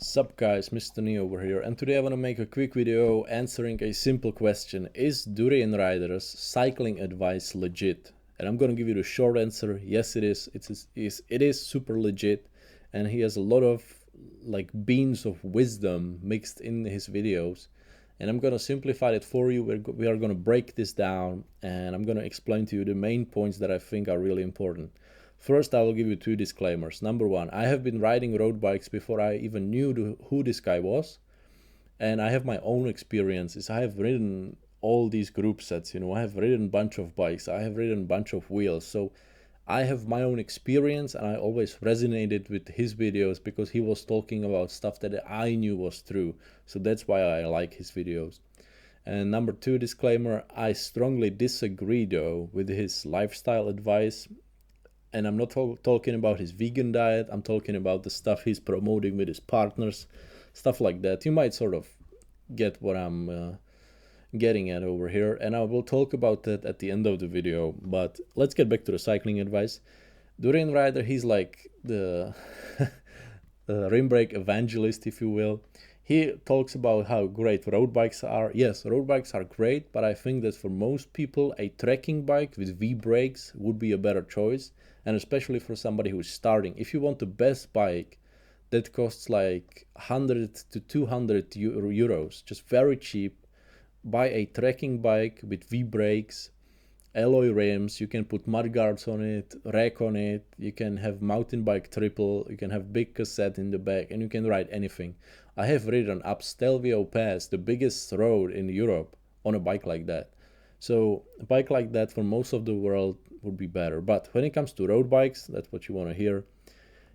Sup guys, Mr. Neo over here, and today I want to make a quick video answering a simple question. Is Durianriders cycling advice legit? And I'm going to give you the short answer. Yes, it is. It is super legit, and he has a lot of like beans of wisdom mixed in his videos. And I'm going to simplify it for you. We are going to break this down, and I'm going to explain to you the main points that I think are really important. First, I will give you two disclaimers. Number one, I have been riding road bikes before I even knew who this guy was, and I have my own experiences. I have ridden all these group sets, I have ridden a bunch of bikes, I have ridden a bunch of wheels. So I have my own experience, and I always resonated with his videos because he was talking about stuff that I knew was true. So that's why I like his videos. And number two disclaimer, I strongly disagree though with his lifestyle advice. And I'm not talking about his vegan diet, I'm talking about the stuff he's promoting with his partners, stuff like that. You might sort of get what I'm getting at over here, and I will talk about that at the end of the video. But let's get back to the cycling advice. Durian Rider, he's like the rim brake evangelist, if you will. He talks about how great road bikes are. Yes, road bikes are great, but I think that for most people, a trekking bike with V brakes would be a better choice, and especially for somebody who's starting. If you want the best bike that costs like 100 to 200 euros, just very cheap, buy a trekking bike with V brakes, alloy rims, you can put mudguards on it, rack on it, you can have mountain bike triple, you can have big cassette in the back, and you can ride anything. I have ridden up Stelvio Pass, the biggest road in Europe, on a bike like that. So a bike like that for most of the world would be better. But when it comes to road bikes, that's what you want to hear.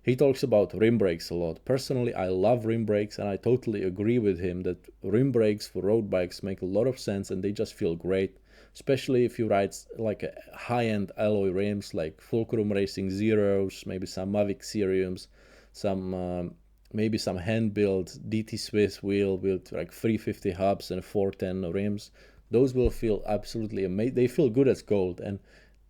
He talks about rim brakes a lot. Personally, I love rim brakes, and I totally agree with him that rim brakes for road bikes make a lot of sense, and they just feel great, especially if you ride like a high-end alloy rims like Fulcrum Racing Zeros, maybe some Mavic Seriums, maybe some hand-built DT Swiss wheel with like 350 hubs and 410 rims. Those will feel absolutely amazing. They feel good as gold, and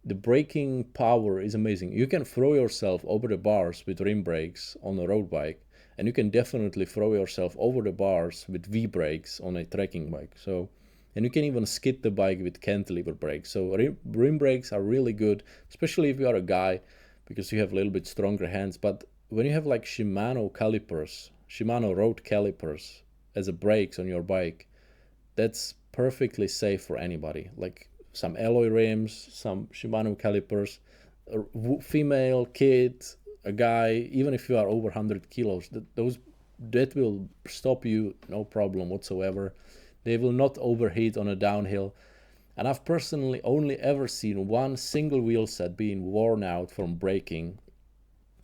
the braking power is amazing. You can throw yourself over the bars with rim brakes on a road bike, and you can definitely throw yourself over the bars with V brakes on a trekking bike. So, and you can even skid the bike with cantilever brakes. So rim brakes are really good, especially if you are a guy, because you have a little bit stronger hands. But when you have like Shimano calipers, Shimano road calipers as a brakes on your bike, that's perfectly safe for anybody. Like some alloy rims, some Shimano calipers, a female, kid, a guy, even if you are over 100 kilos, that will stop you no problem whatsoever. They will not overheat on a downhill. And I've personally only ever seen one single wheel set being worn out from braking,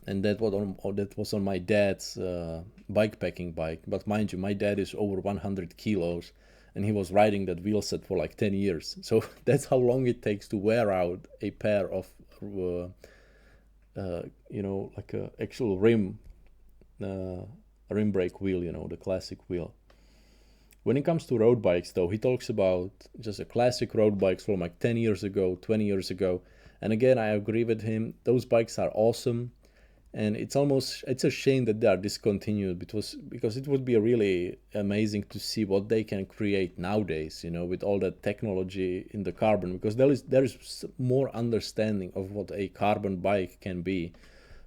and that was on my dad's bikepacking bike. But mind you, my dad is over 100 kilos, and he was riding that wheel set for like 10 years. So that's how long it takes to wear out a pair of, like a actual rim brake wheel, the classic wheel. When it comes to road bikes, though, he talks about just a classic road bikes from like 10 years ago, 20 years ago. And again, I agree with him. Those bikes are awesome. And it's a shame that they are discontinued, because it would be really amazing to see what they can create nowadays, with all that technology in the carbon, because there is more understanding of what a carbon bike can be.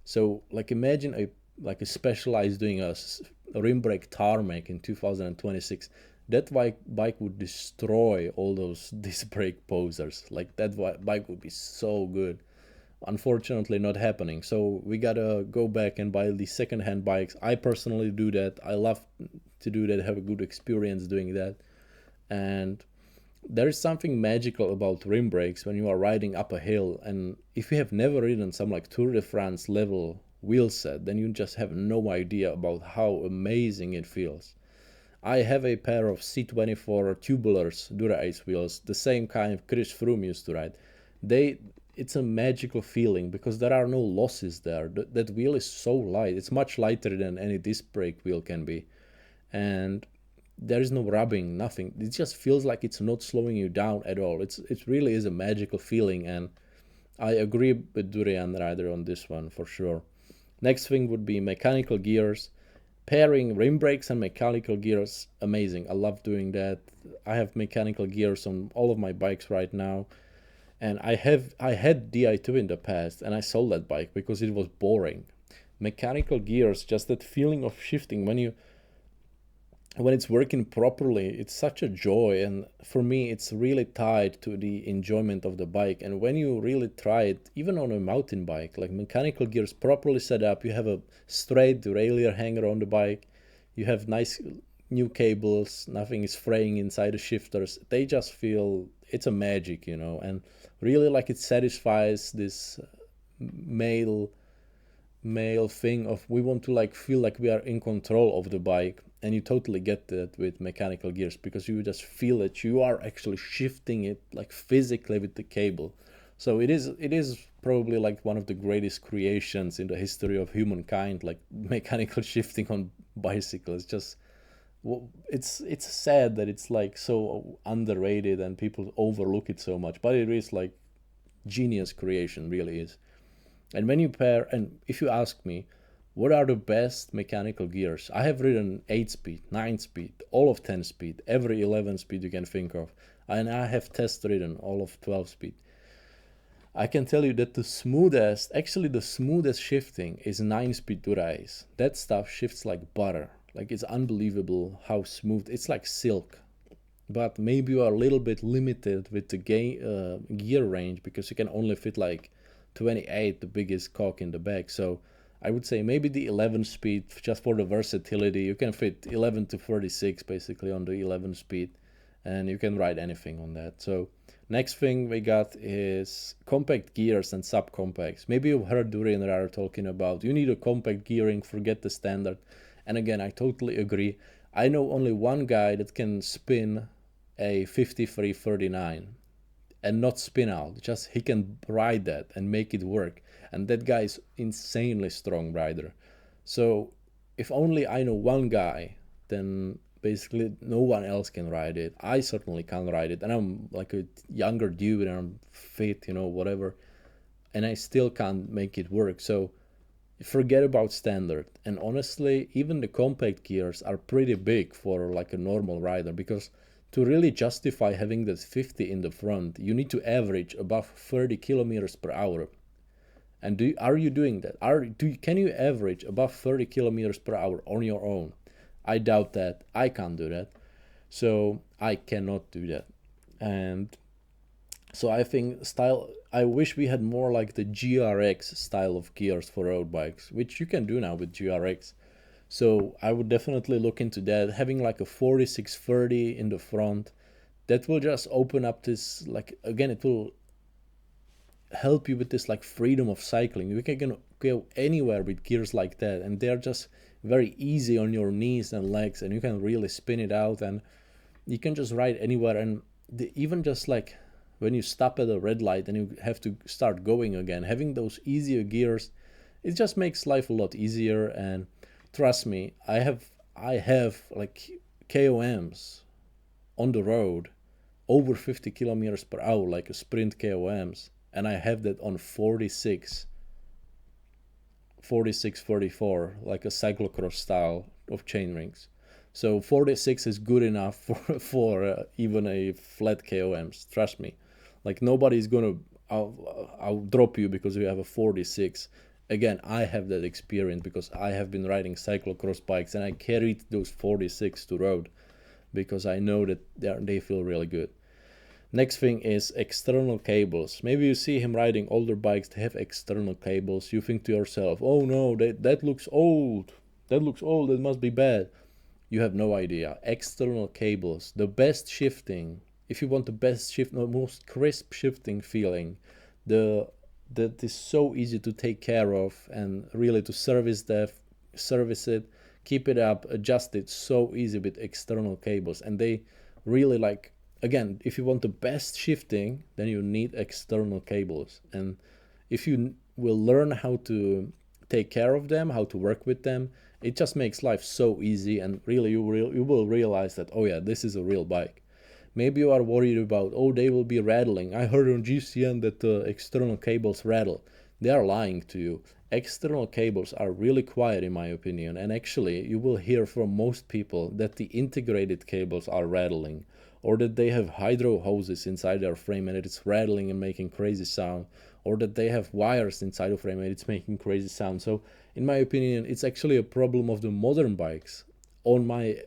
So like imagine a specialized doing a rim brake tarmac in 2026. That bike would destroy all those disc brake posers. Like that bike would be so good. Unfortunately not happening, so we gotta go back and buy the second-hand bikes. I personally do that. I love to do that, have a good experience doing that. And there is something magical about rim brakes when you are riding up a hill, and if you have never ridden some like Tour de France level wheel set, then you just have no idea about how amazing it feels. I have a pair of C24 tubulars Dura-Ace wheels, the same kind Chris Froome used to ride. It's a magical feeling because there are no losses there. That wheel is so light. It's much lighter than any disc brake wheel can be. And there is no rubbing, nothing. It just feels like it's not slowing you down at all. It really is a magical feeling, and I agree with Durian Rider on this one for sure. Next thing would be mechanical gears. Pairing rim brakes and mechanical gears, amazing. I love doing that. I have mechanical gears on all of my bikes right now, and I had Di2 in the past, and I sold that bike because it was boring. Mechanical gears, just that feeling of shifting when it's working properly, it's such a joy. And for me, it's really tied to the enjoyment of the bike. And when you really try it, even on a mountain bike, like mechanical gears properly set up, you have a straight derailleur hanger on the bike, you have nice new cables, nothing is fraying inside the shifters. They just feel it's a magic, and really like it satisfies this male male thing of we want to like feel like we are in control of the bike, and you totally get that with mechanical gears because you just feel that you are actually shifting it like physically with the cable. So it is probably like one of the greatest creations in the history of humankind, like mechanical shifting on bicycles. Just it's sad that it's like so underrated and people overlook it so much, but it is like genius creation, really is. And when you pair, and if you ask me, what are the best mechanical gears? I have ridden 8 speed, 9 speed, all of 10 speed, every 11 speed you can think of. And I have test ridden all of 12 speed. I can tell you that the smoothest shifting is 9 speed Durays. That stuff shifts like butter. Like it's unbelievable how smooth, it's like silk. But maybe you are a little bit limited with the gear range because you can only fit like 28, the biggest cock in the back. So I would say maybe the 11 speed, just for the versatility. You can fit 11 to 36 basically on the 11 speed, and you can ride anything on that. So next thing we got is compact gears and subcompacts. Maybe you've heard Durianrider talking about you need a compact gearing, forget the standard. And again, I totally agree. I know only one guy that can spin a 5339 and not spin out. Just he can ride that and make it work. And that guy is insanely strong rider. So if only I know one guy, then basically no one else can ride it. I certainly can't ride it. And I'm like a younger dude and I'm fit, whatever. And I still can't make it work. So forget about standard. And honestly, even the compact gears are pretty big for like a normal rider, because to really justify having that 50 in the front, you need to average above 30 kilometers per hour. And are you doing that? Can you average above 30 kilometers per hour on your own? I doubt that. I can't do that. So I cannot do that. And so I think I wish we had more like the GRX style of gears for road bikes, which you can do now with GRX. So I would definitely look into that. Having like a 4630 in the front, that will just open up this, like, again, it will help you with this like freedom of cycling. You can go anywhere with gears like that, and they're just very easy on your knees and legs, and you can really spin it out, and you can just ride anywhere. And even just like when you stop at a red light and you have to start going again, having those easier gears, it just makes life a lot easier. And trust me, I have like KOMs on the road over 50 kilometers per hour, like a sprint KOMs, and I have that on 46 44, like a cyclocross style of chain rings. So 46 is good enough for even a flat KOMs, trust me. Like nobody's gonna I'll drop you because you have a 46. Again, I have that experience because I have been riding cyclocross bikes and I carried those 46 to road because I know that they feel really good. Next thing is external cables. Maybe you see him riding older bikes that have external cables. You think to yourself, oh no, that looks old. That looks old, that must be bad. You have no idea. External cables, the best shifting. If you want the best shift, the most crisp shifting feeling, that is so easy to take care of and really to service it, keep it up, adjust it so easy with external cables. And they really like, again, if you want the best shifting, then you need external cables. And if you will learn how to take care of them, how to work with them, it just makes life so easy. And really you will realize that, oh yeah, this is a real bike. Maybe you are worried about, oh, they will be rattling. I heard on GCN that the external cables rattle. they are lying to you. External cables are really quiet in my opinion, and actually you will hear from most people that the integrated cables are rattling, or that they have hydro hoses inside their frame and it's rattling and making crazy sound, or that they have wires inside the frame and it's making crazy sound. So in my opinion, it's actually a problem of the modern bikes. On my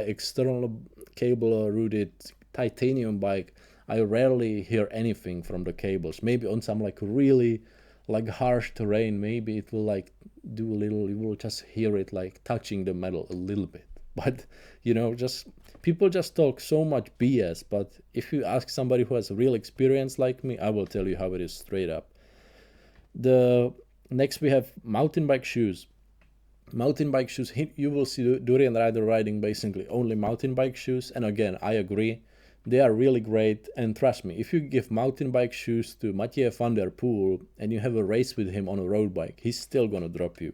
external cable routed titanium bike, I rarely hear anything from the cables. Maybe on some like really like harsh terrain, maybe it will like do a little, you will just hear it like touching the metal a little bit. But just people just talk so much BS. But if you ask somebody who has real experience like me, I will tell you how it is straight up. The next we have mountain bike shoes. Mountain bike shoes, you will see Durian Rider riding basically only mountain bike shoes, and again I agree, they are really great. And trust me, if you give mountain bike shoes to Mathieu van der Poel and you have a race with him on a road bike, he's still gonna drop you.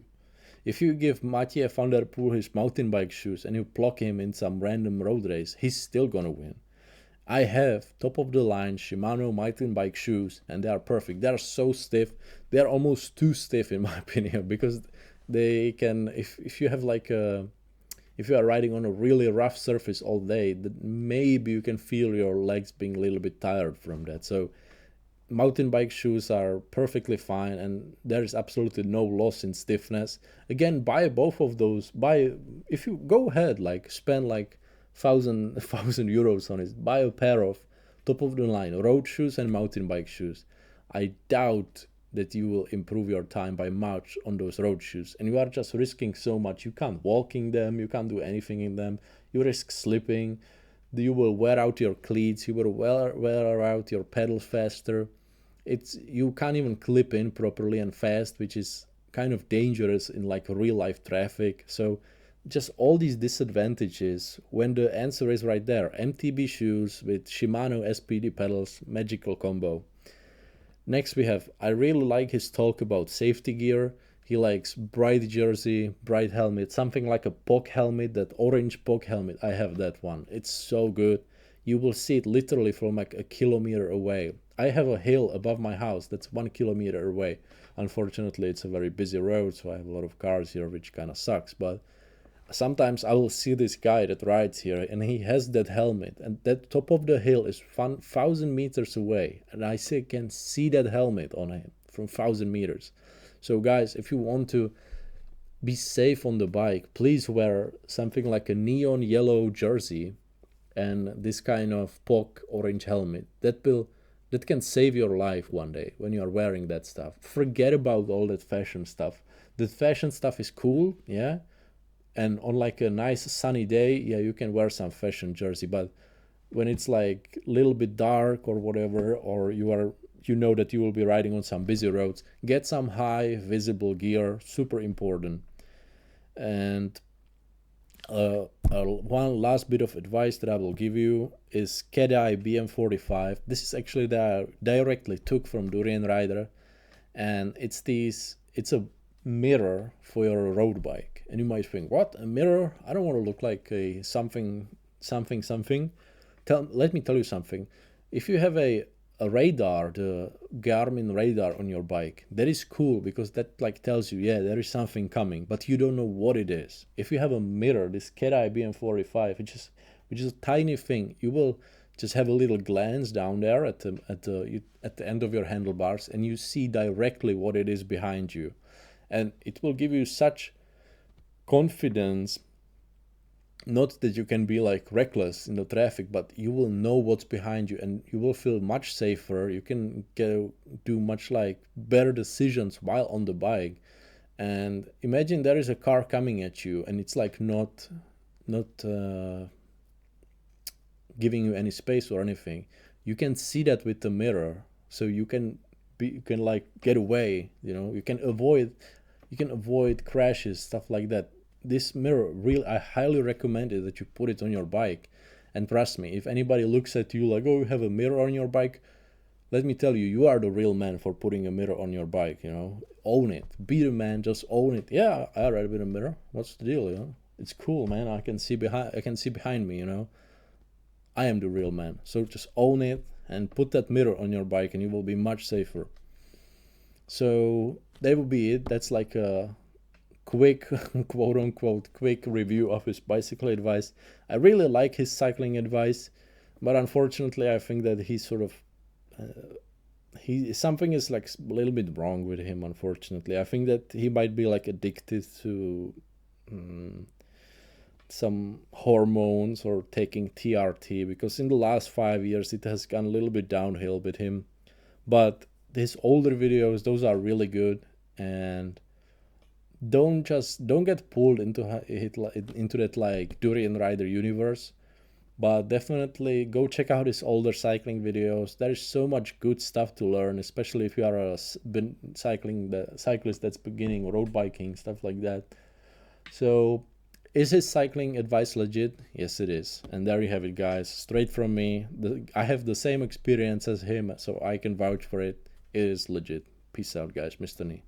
If you give Mathieu van der Poel his mountain bike shoes and you block him in some random road race, he's still gonna win. I have top of the line Shimano mountain bike shoes and they are perfect. They are so stiff. They are almost too stiff in my opinion, because they can, if you have like a, if you are riding on a really rough surface all day, that maybe you can feel your legs being a little bit tired from that. So mountain bike shoes are perfectly fine and there is absolutely no loss in stiffness. Again, buy both of those. Buy, if you go ahead, like spend like thousand euros on it, buy a pair of top of the line road shoes and mountain bike shoes. I doubt that you will improve your time by much on those road shoes, and you are just risking so much. You can't walk in them, you can't do anything in them, you risk slipping, you will wear out your cleats, you will wear out your pedals faster. You can't even clip in properly and fast, which is kind of dangerous in like real life traffic. So just all these disadvantages, when the answer is right there. MTB shoes with Shimano SPD pedals, magical combo. Next we have, I really like his talk about safety gear. He likes bright jersey, bright helmet, something like a POC helmet, that orange POC helmet. I have that one. It's so good. You will see it literally from like a kilometer away. I have a hill above my house that's 1 kilometer away. Unfortunately, it's a very busy road, so I have a lot of cars here, which kind of sucks. But sometimes I will see this guy that rides here and he has that helmet, and that top of the hill is 1,000 meters away, and I can see that helmet on him from 1,000 meters. So guys, if you want to be safe on the bike, please wear something like a neon yellow jersey and this kind of POC orange helmet. That can save your life one day when you are wearing that stuff. Forget about all that fashion stuff. The fashion stuff is cool, yeah, and on like a nice sunny day, yeah, you can wear some fashion jersey. But when it's like a little bit dark or whatever, or you know that you will be riding on some busy roads, get some high visible gear, super important. And one last bit of advice that I will give you is Kedai BM45. This is actually directly took from Durianrider, and it's a mirror for your road bike. And you might think, what, a mirror? I don't want to look like a something. Let me tell you something. If you have a radar, the Garmin radar on your bike, that is cool, because that like tells you, yeah, there is something coming, but you don't know what it is. If you have a mirror, this Kedai BM45, which is a tiny thing, you will just have a little glance down there at the end of your handlebars, and you see directly what it is behind you, and it will give you such confidence. Not that you can be like reckless in the traffic, but you will know what's behind you and you will feel much safer. You can do much like better decisions while on the bike. And imagine there is a car coming at you and it's like not giving you any space or anything. You can see that with the mirror, so you can like get away. You can avoid crashes, stuff like that. This mirror, really, I highly recommend it that you put it on your bike. And trust me, if anybody looks at you like, oh, you have a mirror on your bike, let me tell you, you are the real man for putting a mirror on your bike. Own it, be the man, just own it. Yeah, I ride with a mirror, what's the deal? It's cool, man. I can see behind me. I am the real man. So just own it and put that mirror on your bike and you will be much safer. So that would be it. That's like a quick quote unquote quick review of his bicycle advice. I really like his cycling advice, but unfortunately I think that he's sort of he something is like a little bit wrong with him. Unfortunately, I think that he might be like addicted to some hormones or taking TRT, because in the last 5 years it has gone a little bit downhill with him. But his older videos, those are really good. And don't get pulled into that like Durian Rider universe, but definitely go check out his older cycling videos. There is so much good stuff to learn, especially if you are been cycling the cyclist that's beginning road biking, stuff like that. So is his cycling advice legit? Yes, it is. And there you have it, guys, straight from me. I have the same experience as him, so I can vouch for it. It is legit. Peace out, guys. Mr. Nee.